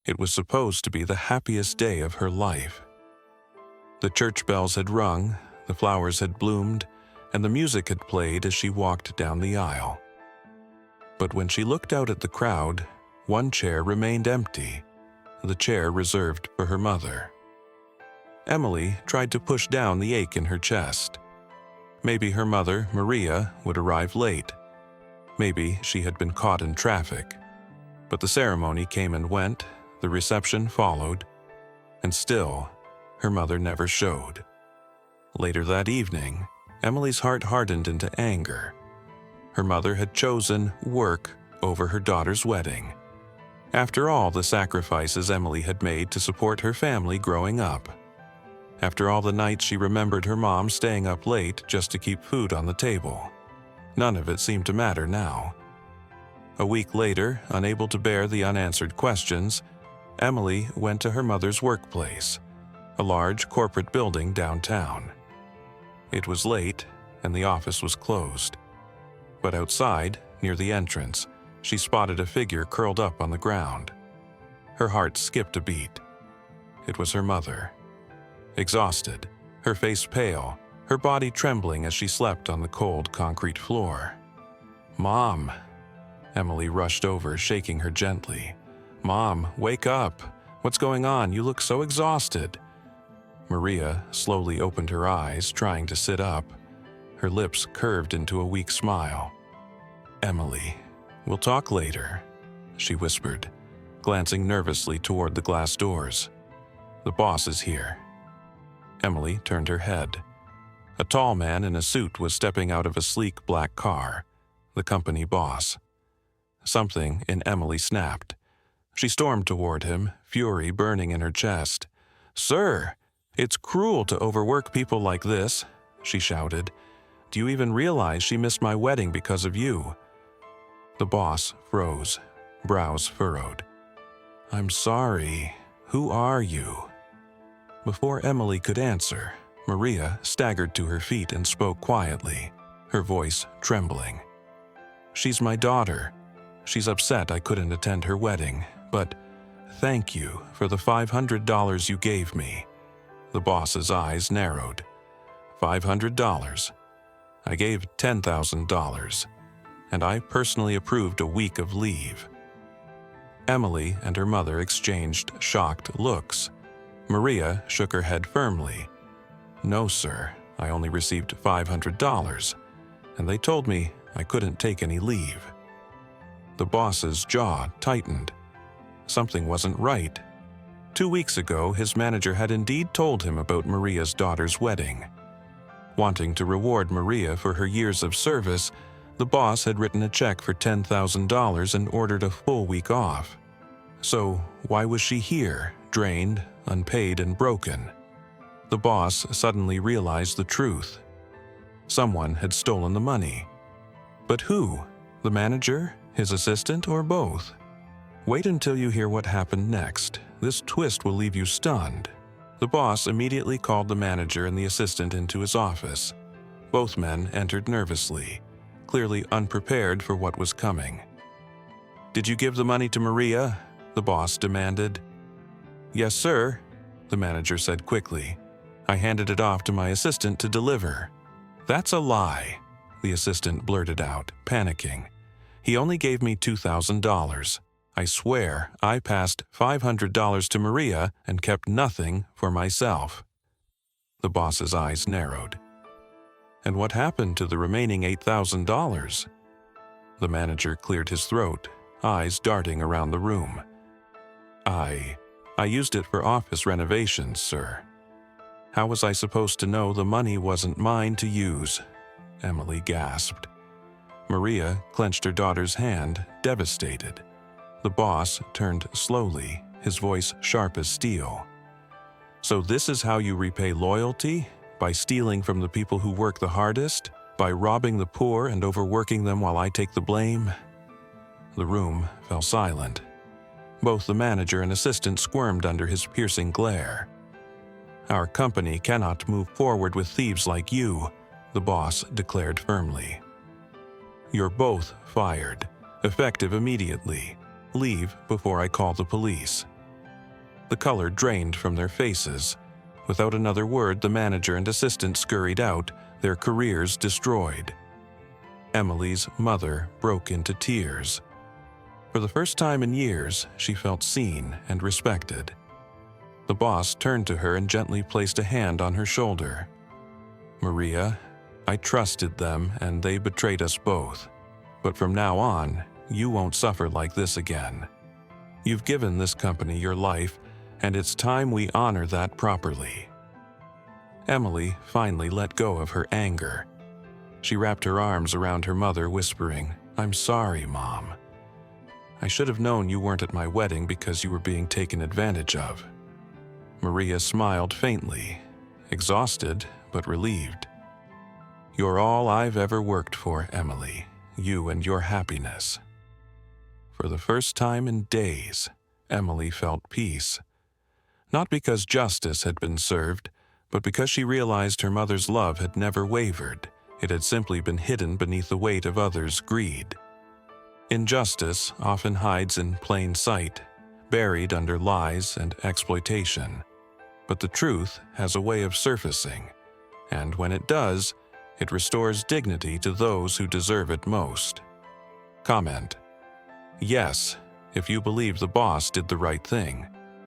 It was supposed to be the happiest day of her life. The church bells had rung, the flowers had bloomed, and the music had played as she walked down the aisle. But when she looked out at the crowd, one chair remained empty, the chair reserved for her mother. Emily tried to push down the ache in her chest. Maybe her mother, Maria, would arrive late. Maybe she had been caught in traffic. But the ceremony came and went, the reception followed, and still, her mother never showed. Later that evening, Emily's heart hardened into anger. Her mother had chosen work over her daughter's wedding. After all the sacrifices Emily had made to support her family growing up. After all the nights she remembered her mom staying up late just to keep food on the table. None of it seemed to matter now. A week later, unable to bear the unanswered questions, Emily went to her mother's workplace, a large corporate building downtown. It was late, and the office was closed. But outside, near the entrance, she spotted a figure curled up on the ground. Her heart skipped a beat. It was her mother. Exhausted, her face pale, her body trembling as she slept on the cold concrete floor. "Mom!" Emily rushed over, shaking her gently. "Mom, wake up! What's going on? You look so exhausted." Maria slowly opened her eyes, trying to sit up. Her lips curved into a weak smile. "Emily, we'll talk later," she whispered, glancing nervously toward the glass doors. "The boss is here." Emily turned her head. A tall man in a suit was stepping out of a sleek black car, the company boss. Something in Emily snapped. She stormed toward him, fury burning in her chest. "Sir, it's cruel to overwork people like this," she shouted. "Do you even realize she missed my wedding because of you?" The boss froze, brows furrowed. "I'm sorry. Who are you?" Before Emily could answer, Maria staggered to her feet and spoke quietly, her voice trembling. "She's my daughter. She's upset I couldn't attend her wedding, but thank you for the $500 you gave me." The boss's eyes narrowed. $500. I gave $10,000, and I personally approved a week of leave. Emily and her mother exchanged shocked looks. Maria shook her head firmly. "No, sir, I only received $500, and they told me I couldn't take any leave." The boss's jaw tightened. Something wasn't right. 2 weeks ago, his manager had indeed told him about Maria's daughter's wedding. Wanting to reward Maria for her years of service, the boss had written a check for $10,000 and ordered a full week off. So why was she here, drained, unpaid, and broken? The boss suddenly realized the truth. Someone had stolen the money. But who? The manager, his assistant, or both? Wait until you hear what happened next. This twist will leave you stunned. The boss immediately called the manager and the assistant into his office. Both men entered nervously, clearly unprepared for what was coming. "Did you give the money to Maria?" the boss demanded. "Yes, sir," the manager said quickly. "I handed it off to my assistant to deliver." "That's a lie," the assistant blurted out, panicking. "He only gave me $2,000. I swear I passed $500 to Maria and kept nothing for myself." The boss's eyes narrowed. "And what happened to the remaining $8,000? The manager cleared his throat, eyes darting around the room. I used it for office renovations, sir." "How was I supposed to know the money wasn't mine to use?" Emily gasped. Maria clenched her daughter's hand, devastated. The boss turned slowly, his voice sharp as steel. "So this is how you repay loyalty? By stealing from the people who work the hardest? By robbing the poor and overworking them while I take the blame?" The room fell silent. Both the manager and assistant squirmed under his piercing glare. "Our company cannot move forward with thieves like you," the boss declared firmly. "You're both fired, effective immediately. Leave before I call the police." The color drained from their faces. Without another word, the manager and assistant scurried out, their careers destroyed. Emily's mother broke into tears. For the first time in years, she felt seen and respected. The boss turned to her and gently placed a hand on her shoulder. "Maria, I trusted them and they betrayed us both. But from now on, you won't suffer like this again. You've given this company your life, and it's time we honor that properly." Emily finally let go of her anger. She wrapped her arms around her mother, whispering, "I'm sorry, Mom. I should have known you weren't at my wedding because you were being taken advantage of." Maria smiled faintly, exhausted but relieved. "You're all I've ever worked for, Emily, you and your happiness." For the first time in days, Emily felt peace. Not because justice had been served, but because she realized her mother's love had never wavered. It had simply been hidden beneath the weight of others' greed. Injustice often hides in plain sight, buried under lies and exploitation. But the truth has a way of surfacing, and when it does, it restores dignity to those who deserve it most. Comment: yes, if you believe the boss did the right thing.